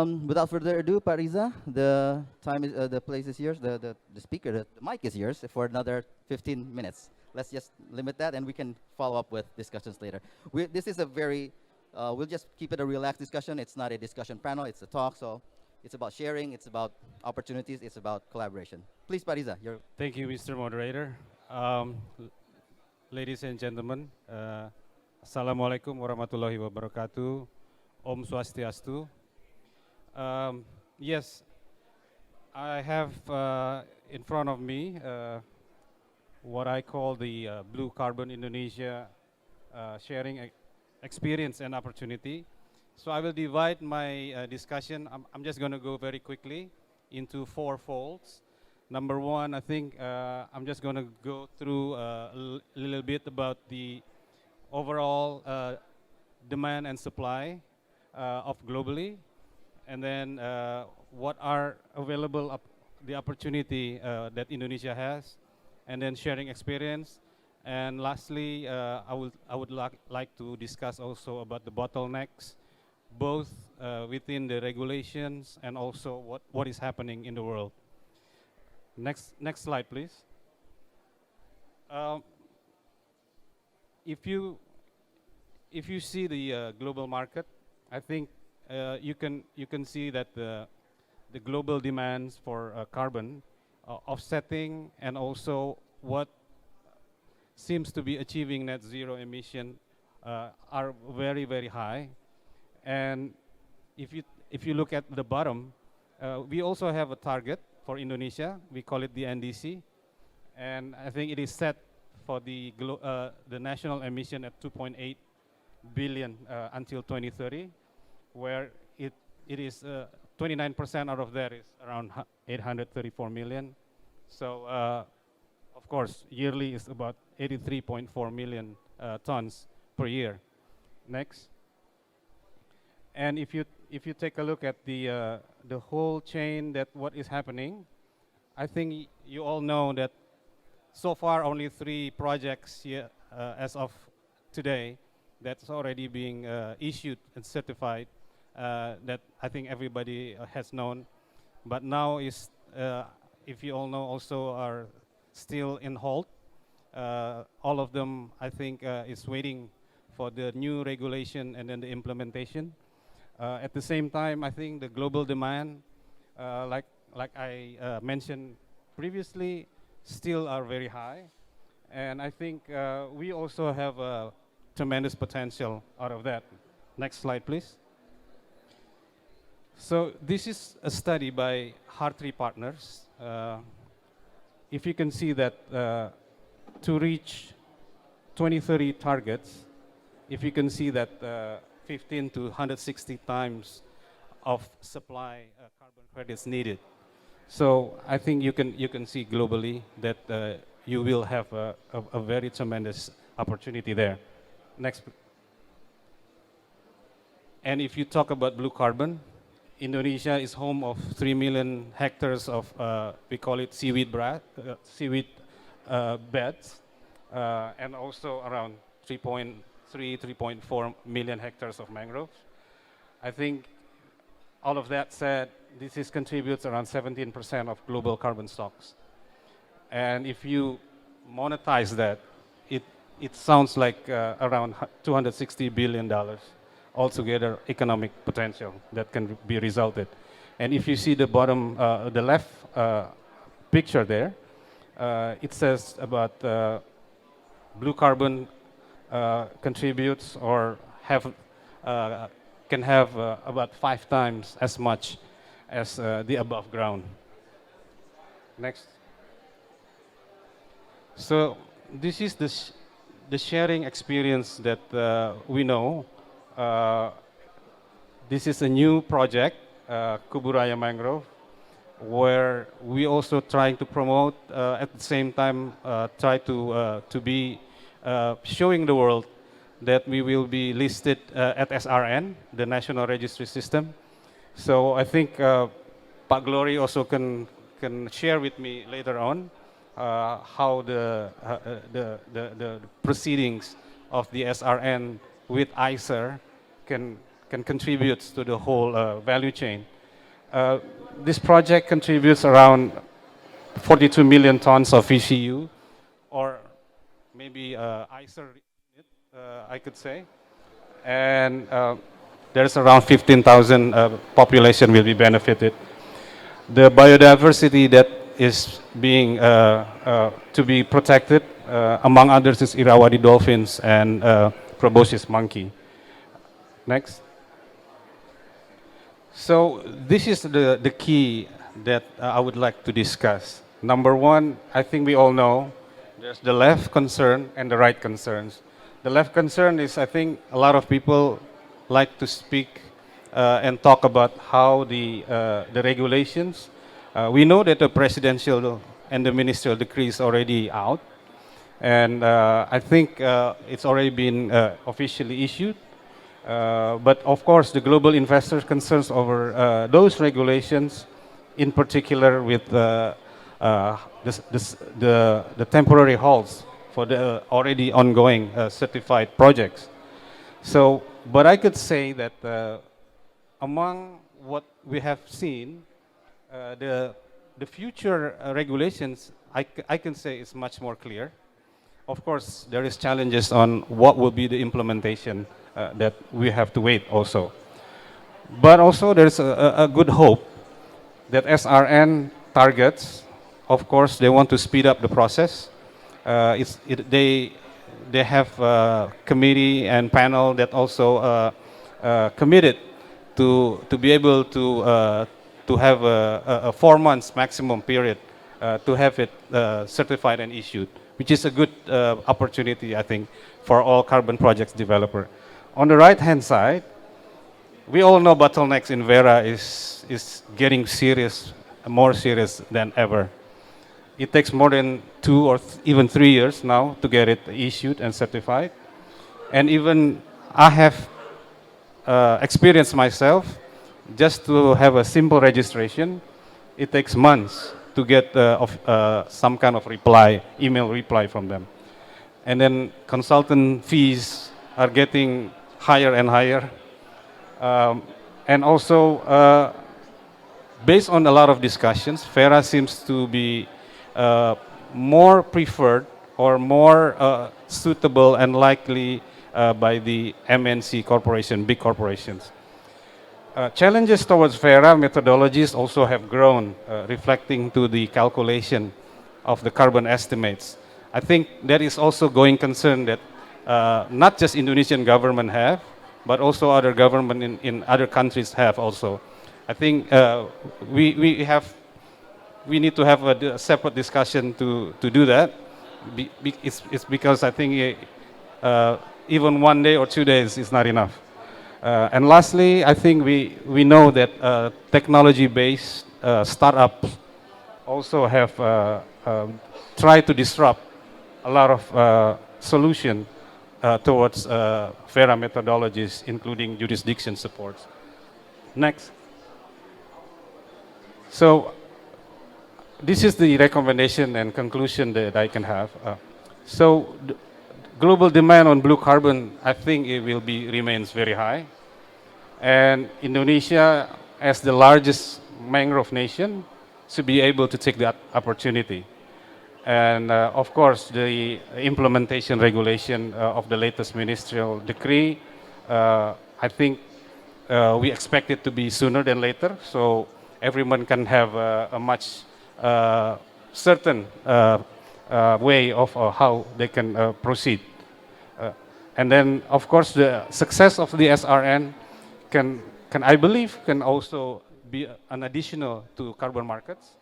Without further ado, Pak Riza, the place is yours. The speaker, the mic is yours for another 15 minutes. Let's just limit that, and we can follow up with discussions later. This is a very, we'll just keep it a relaxed discussion. It's not a discussion panel. It's a talk. So it's about sharing. It's about opportunities. It's about collaboration. Please, Pak Riza, you're. Thank you, Mr. Moderator. Um, Ladies and gentlemen, Assalamualaikum warahmatullahi wabarakatuh. Om Swastiastu. Yes, I have in front of me what I call the Blue Carbon Indonesia sharing experience and opportunity. So I will divide my discussion. I'm just going to go very quickly into four folds. Number one, I think I'm just going to go through a little bit about the overall demand and supply of globally, and then what are available the opportunity that Indonesia has, and then sharing experience. And lastly, I would like to discuss also about the bottlenecks, both within the regulations and also what is happening in the world. Next slide, please. If you see the global market, I think you can see that the global demands for carbon offsetting and also what seems to be achieving net zero emission are very, very high. And if you look at the bottom, we also have a target for Indonesia. We call it the NDC, and I think it is set for the national emission at 2.8 billion until 2030, where it is 29% out of that is around 834 million. So of course, yearly is about 83.4 million tons per year. Next. And if you take a look at the whole chain, that what is happening, I think you all know that so far only 3 projects here as of today that's already being issued and certified that I think everybody has known. But now is, if you all know, also are still in halt. All of them, I think, is waiting for the new regulation and then the implementation. At the same time, I think the global demand, like I mentioned previously, still are very high. And I think we also have a tremendous potential out of that. Next slide, please. So this is a study by Hartree Partners. If you can see that to reach 2030 targets, if you can see that 15 to 160 times of supply carbon credits needed. So I think you can see globally that you will have a very tremendous opportunity there. Next. And if you talk about blue carbon, Indonesia is home of 3 million hectares of, we call it seaweed beds, and also around 3.4 million hectares of mangroves. I think all of that said, this contributes around 17% of global carbon stocks. And if you monetize that, it sounds like around $260 billion altogether economic potential that can be resulted. And if you see the bottom, the left picture there, it says about blue carbon contributes or can have about 5 times as much as the above ground. Next. So this is the sharing experience that we know. This is a new project, Kuburaya Mangrove, where we also trying to promote, at the same time, try to be showing the world that we will be listed at SRN, the National Registry System. So I think Pak Glory also can share with me later on how the proceedings of the SRN with ICER can can contribute to the whole value chain. This project contributes around 42 million tons of VCU, or maybe ICER unit, I could say. And there's around 15,000 population will be benefited. The biodiversity that is being to be protected, among others, is Irrawaddy dolphins and proboscis monkey. Next. So this is the key that I would like to discuss. Number one, I think we all know there's the left concern and the right concerns. The left concern is, I think, a lot of people like to speak and talk about how the regulations. We know that the presidential and the ministerial decree is already out, and I think it's already been officially issued. But of course, the global investors' concerns over those regulations, in particular with the temporary halts for the already ongoing certified projects. So, but I could say that among what we have seen, the future regulations, I can say is much more clear. Of course, there is challenges on what will be the implementation that we have to wait also. But also there's a good hope that SRN targets, of course, they want to speed up the process. They have a committee and panel that also committed to be able to have a 4 months maximum period to have it certified and issued, which is a good opportunity, I think, for all carbon projects developer. On the right-hand side, we all know bottlenecks in Vera is getting serious, more serious than ever. It takes more than 2 or even 3 years now to get it issued and certified. And even I have experienced myself, just to have a simple registration, it takes months to get some kind of reply, email reply from them. And then consultant fees are getting higher and higher. And also, based on a lot of discussions, Vera seems to be more preferred or more suitable and likely by the MNC corporation, big corporations. Challenges towards Vera methodologies also have grown, reflecting to the calculation of the carbon estimates. I think there is also going concern that not just Indonesian government have, but also other government in other countries have also. I think we need to have a separate discussion to do that. It's because I think even 1 day or 2 days is not enough. And lastly, I think we know that technology-based startups also have tried to disrupt a lot of solution towards Vera methodologies, including jurisdiction supports. Next. So this is the recommendation and conclusion that I can have. So global demand on blue carbon, I think it will remains very high. And Indonesia, as the largest mangrove nation, should be able to take that opportunity. And of course, the implementation regulation of the latest ministerial decree, I think we expect it to be sooner than later, so everyone can have a much certain way of how they can proceed. And then, of course, the success of the SRN can I believe, can also be an additional to carbon markets,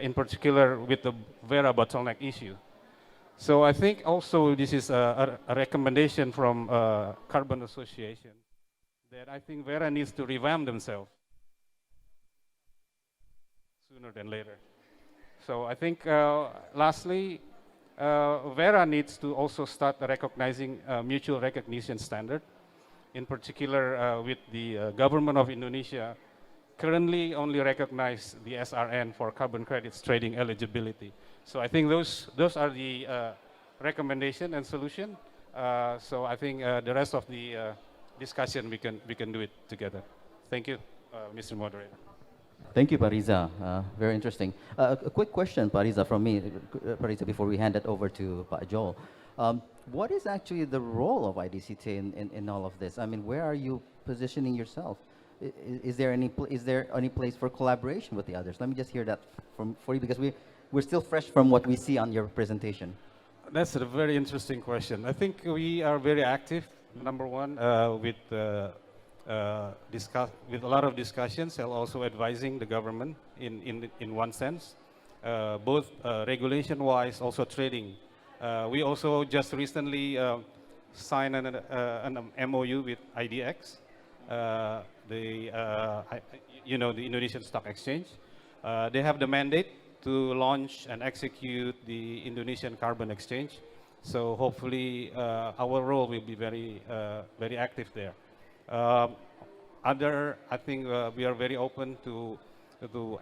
in particular with the Vera bottleneck issue. So I think also this is a recommendation from Carbon Association that I think Vera needs to revamp themselves sooner than later. So I think lastly, Vera needs to also start recognizing mutual recognition standard, in particular with the government of Indonesia currently only recognize the SRN for carbon credits trading eligibility. So I think those are the recommendation and solution. So I think the rest of the discussion, we can do it together. Thank you, Mr. Moderator. Thank you, Pariza. Very interesting. A quick question, Pariza, from me, Pariza, before we hand it over to Pa Joel. What is actually the role of IDCTA in all of this? I mean, where are you positioning yourself? Is there any place for collaboration with the others? Let me just hear that for you, because we're still fresh from what we see on your presentation. That's a very interesting question. I think we are very active, number one, with a lot of discussions and also advising the government in one sense, both regulation-wise, also trading. We also just recently signed an MOU with IDX, the Indonesian Stock Exchange. They have the mandate to launch and execute the Indonesian Carbon Exchange. So hopefully our role will be very active there. I think we are very open to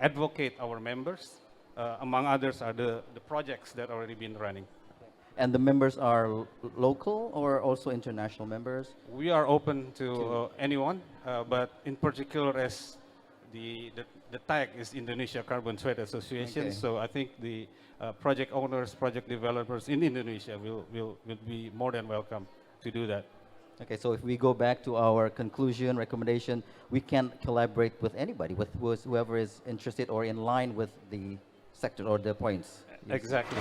advocate our members. Among others are the projects that already been running. And the members are local or also international members? We are open to anyone, but in particular, as the tag is Indonesia Carbon Trade Association, Okay. so I think the project owners, project developers in Indonesia will be more than welcome to do that. Okay, so if we go back to our conclusion, recommendation, we can collaborate with anybody, with whoever is interested or in line with the sector or the points. Yes. Exactly.